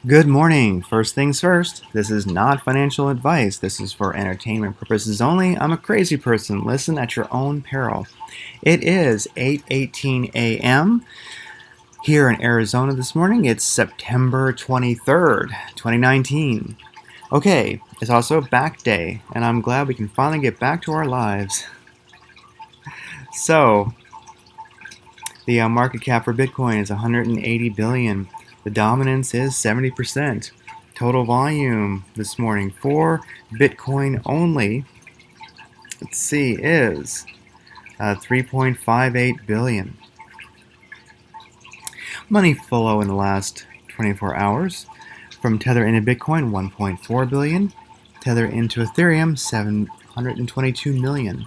Good morning. First things first, this is not financial advice. This is for entertainment purposes only. I'm a crazy person. Listen at your own peril. It is 8:18 a.m. here in Arizona this morning. It's September 23rd, 2019. Okay, it's also back day, and I'm glad we can finally get back to our lives. So, the market cap for Bitcoin is 180 billion. The dominance is 70%. Total volume this morning for Bitcoin only, let's see, is 3.58 billion. Money flow in the last 24 hours from Tether into Bitcoin, 1.4 billion. Tether into Ethereum, 722 million.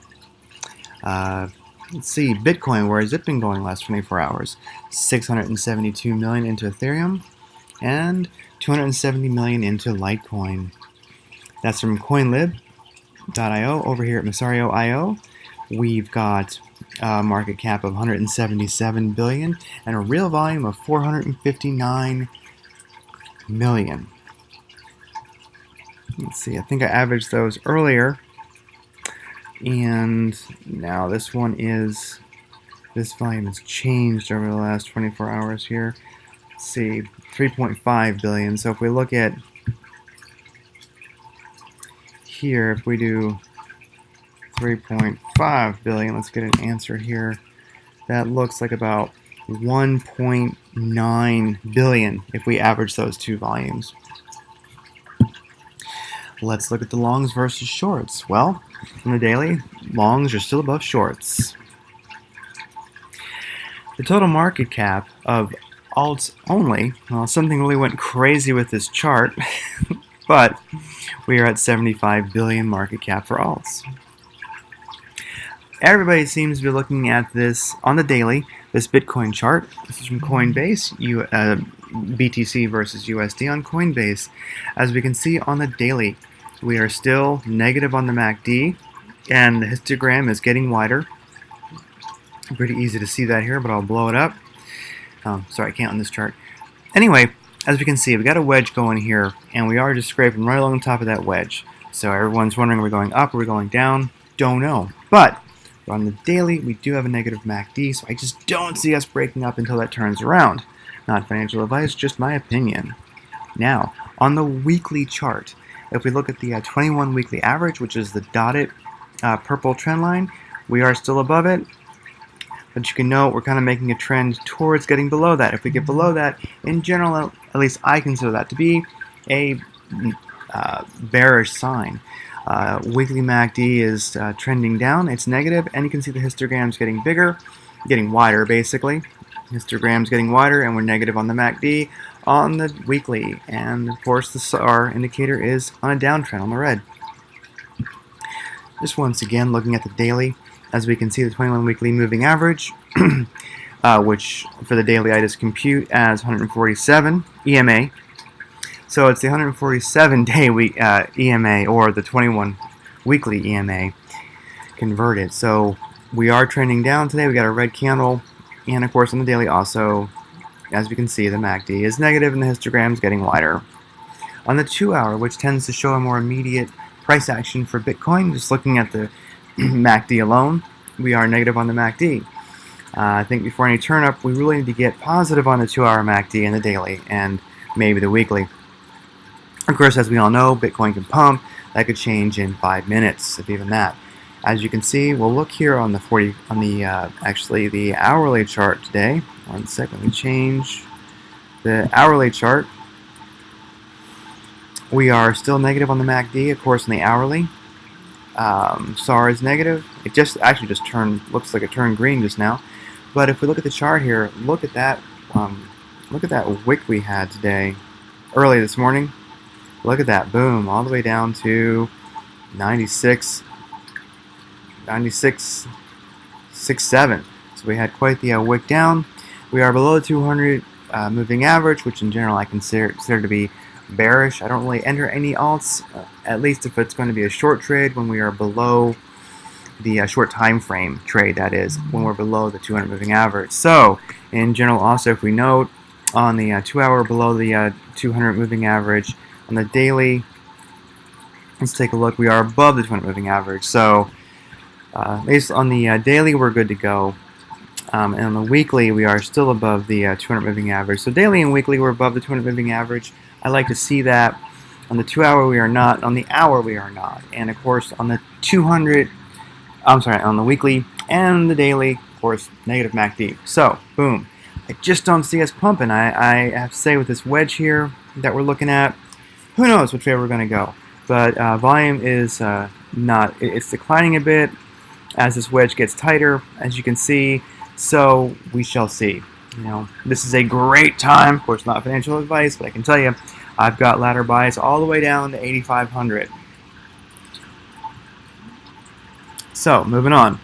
Let's see, Bitcoin, where has it been going the last 24 hours? 672 million into Ethereum and 270 million into Litecoin. That's from CoinLib.io. Over here at Masario.io, we've got a market cap of 177 billion and a real volume of 459 million. Let's see, I think I averaged those earlier. And now this volume has changed over the last 24 hours here. Let's see, 3.5 billion. So if we look at here, if we do 3.5 billion, let's get an answer here. That looks like about 1.9 billion if we average those two volumes. Let's look at the longs versus shorts. Well, on the daily, longs are still above shorts. The total market cap of alts only, well, something really went crazy with this chart, but we are at 75 billion market cap for alts. Everybody seems to be looking at this on the daily, this Bitcoin chart. This is from Coinbase, BTC versus USD on Coinbase. As we can see on the daily, we are still negative on the MACD, and the histogram is getting wider. Pretty easy to see that here, but I'll blow it up. Sorry, I can't on this chart. Anyway, as we can see, we got a wedge going here, and we are just scraping right along the top of that wedge. So everyone's wondering, are we going up, or are we going down? Don't know. But on the daily, we do have a negative MACD, so I just don't see us breaking up until that turns around. Not financial advice, just my opinion. Now, on the weekly chart, if we look at the 21 weekly average, which is the dotted purple trend line, we are still above it. But you can note we're kind of making a trend towards getting below that. If we get below that, in general, at least I consider that to be a bearish sign. Weekly MACD is trending down. It's negative, and you can see the histogram's getting bigger, getting wider, basically. Histogram's getting wider, and we're negative on the MACD on the weekly. And, of course, the SAR indicator is on a downtrend on the red. Just once again, looking at the daily, as we can see the 21 weekly moving average, which for the daily I just compute as 147 EMA. So it's the 147 day EMA, or the 21 weekly EMA converted. So we are trending down today. We got a red candle, and of course on the daily also, as we can see, the MACD is negative and the histogram is getting wider. On the 2-hour, which tends to show a more immediate price action for Bitcoin, just looking at the MACD alone, we are negative on the MACD. I think before any turn up, we really need to get positive on the 2-hour MACD and the daily, and maybe the weekly. Of course, as we all know, Bitcoin can pump. That could change in 5 minutes, if even that. As you can see, we'll look here on the the hourly chart today. One sec, let me change the hourly chart. We are still negative on the MACD, of course, on the hourly. SAR is negative. It just turned, looks like it turned green just now. But if we look at the chart here, look at that wick we had today, early this morning. Look at that, boom, all the way down to 96.67. So we had quite the wick down. We are below the 200 moving average, which in general I consider to be bearish. I don't really enter any alts, at least if it's going to be a short trade, when we are below the short time frame trade, that is, when we're below the 200 moving average. So in general, also, if we note, On the 2-hour, below the 200 moving average. On the daily, let's take a look. We are above the 200 moving average. So based on the daily, we're good to go. And on the weekly, we are still above the 200 moving average. So daily and weekly, we're above the 200 moving average. I like to see that. On the 2-hour, we are not. On the hour, we are not. And of course, on the 200, on the weekly and the daily, of course, negative MACD. So, boom. I just don't see us pumping. I have to say, with this wedge here that we're looking at, who knows which way we're going to go. But volume is it's declining a bit as this wedge gets tighter, as you can see. So we shall see. This is a great time. Of course, not financial advice, but I can tell you, I've got ladder buys all the way down to 8,500. So moving on.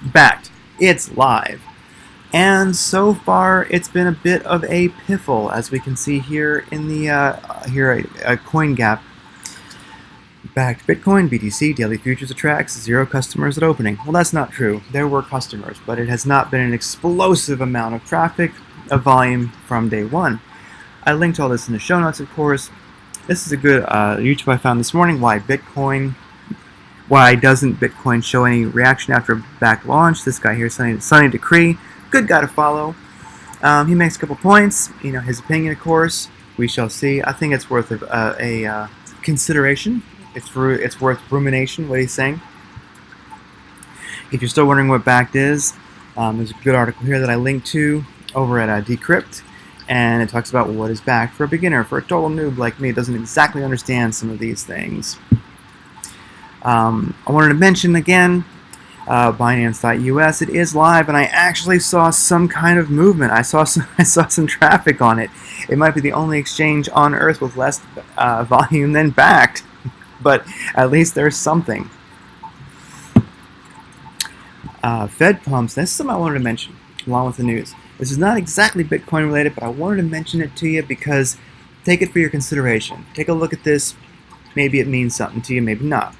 Backed. It's live. And so far, it's been a bit of a piffle, as we can see here in the a coin gap. Backed Bitcoin, BTC, daily futures attracts 0 customers at opening. Well, that's not true. There were customers, but it has not been an explosive amount of traffic, of volume from day one. I linked all this in the show notes, of course. This is a good YouTube I found this morning. Why doesn't Bitcoin show any reaction after a back launch? This guy here, Sunny Decree, good guy to follow. He makes a couple points. His opinion, of course. We shall see. I think it's worth a consideration. It's worth rumination, what he's saying. If you're still wondering what Backed is, there's a good article here that I linked to over at Decrypt, and it talks about what is Backed for a beginner, for a total noob like me, doesn't exactly understand some of these things. I wanted to mention again, Binance.us, it is live, and I actually saw some kind of movement. I saw some traffic on it. It might be the only exchange on Earth with less volume than Backed. But at least there's something. Fed pumps. This is something I wanted to mention along with the news. This is not exactly Bitcoin related, but I wanted to mention it to you because take it for your consideration. Take a look at this. Maybe it means something to you, maybe not.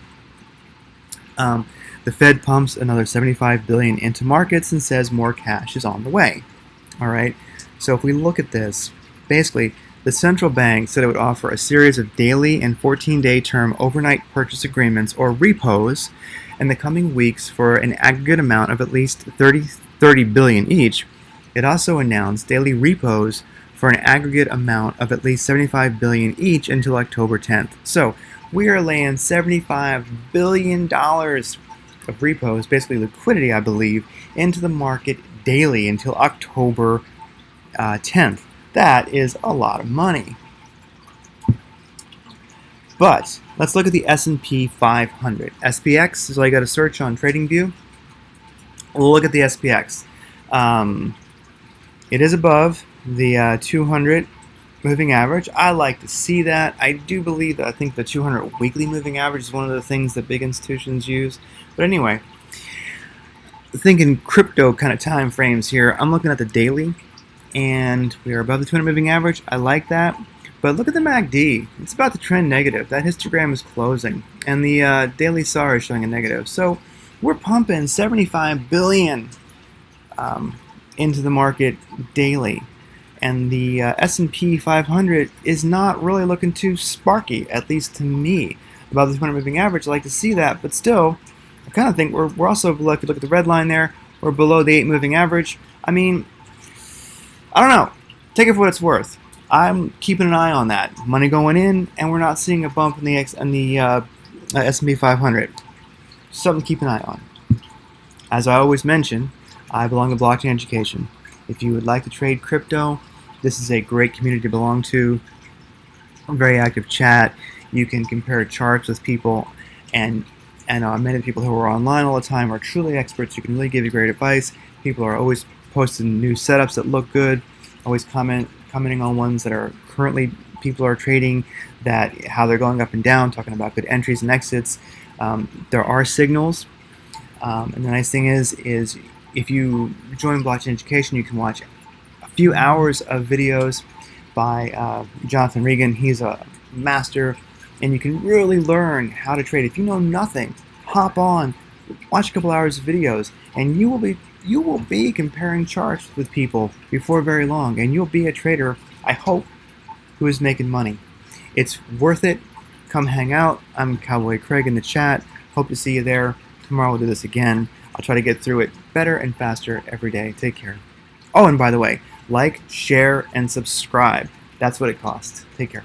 The Fed pumps another $75 billion into markets and says more cash is on the way. All right. So if we look at this, basically, the central bank said it would offer a series of daily and 14-day term overnight purchase agreements, or repos, in the coming weeks for an aggregate amount of at least $30 billion each. It also announced daily repos for an aggregate amount of at least $75 billion each until October 10th. So we are laying $75 billion of repos, basically liquidity, I believe, into the market daily until October 10th. That is a lot of money. But let's look at the S&P 500. SPX is all you got to search on TradingView. We'll look at the SPX. It is above the 200 moving average. I like to see that. I do believe that I think the 200 weekly moving average is one of the things that big institutions use. But anyway, thinking crypto kind of time frames here, I'm looking at the daily, and we are above the 200 moving average. I like that. But look at the MACD. It's about to trend negative. That histogram is closing, and the daily SAR is showing a negative. So we're pumping 75 billion into the market daily, and the S&P 500 is not really looking too sparky, at least to me. Above the 200 moving average, I like to see that, but still, I kind of think we're also below. If you look at the red line there, we're below the 8 moving average. I mean, I don't know. Take it for what it's worth. I'm keeping an eye on that. Money going in, and we're not seeing a bump in the S&P 500. Something to keep an eye on. As I always mention, I belong to blockchain education. If you would like to trade crypto, this is a great community to belong to. A very active chat. You can compare charts with people, and many of the people who are online all the time are truly experts. You can really give you great advice. People are always posting new setups that look good. Always commenting on ones that are currently people are trading, that how they're going up and down, talking about good entries and exits. There are signals, and the nice thing is if you join blockchain education, you can watch a few hours of videos by Jonathan Regan. He's a master, and you can really learn how to trade. If you know nothing, hop on, watch a couple hours of videos, and you will be you will be comparing charts with people before very long, and you'll be a trader, I hope, who is making money. It's worth it. Come hang out. I'm Cowboy Craig in the chat. Hope to see you there. Tomorrow we'll do this again. I'll try to get through it better and faster every day. Take care. Oh, and by the way, like, share, and subscribe. That's what it costs. Take care.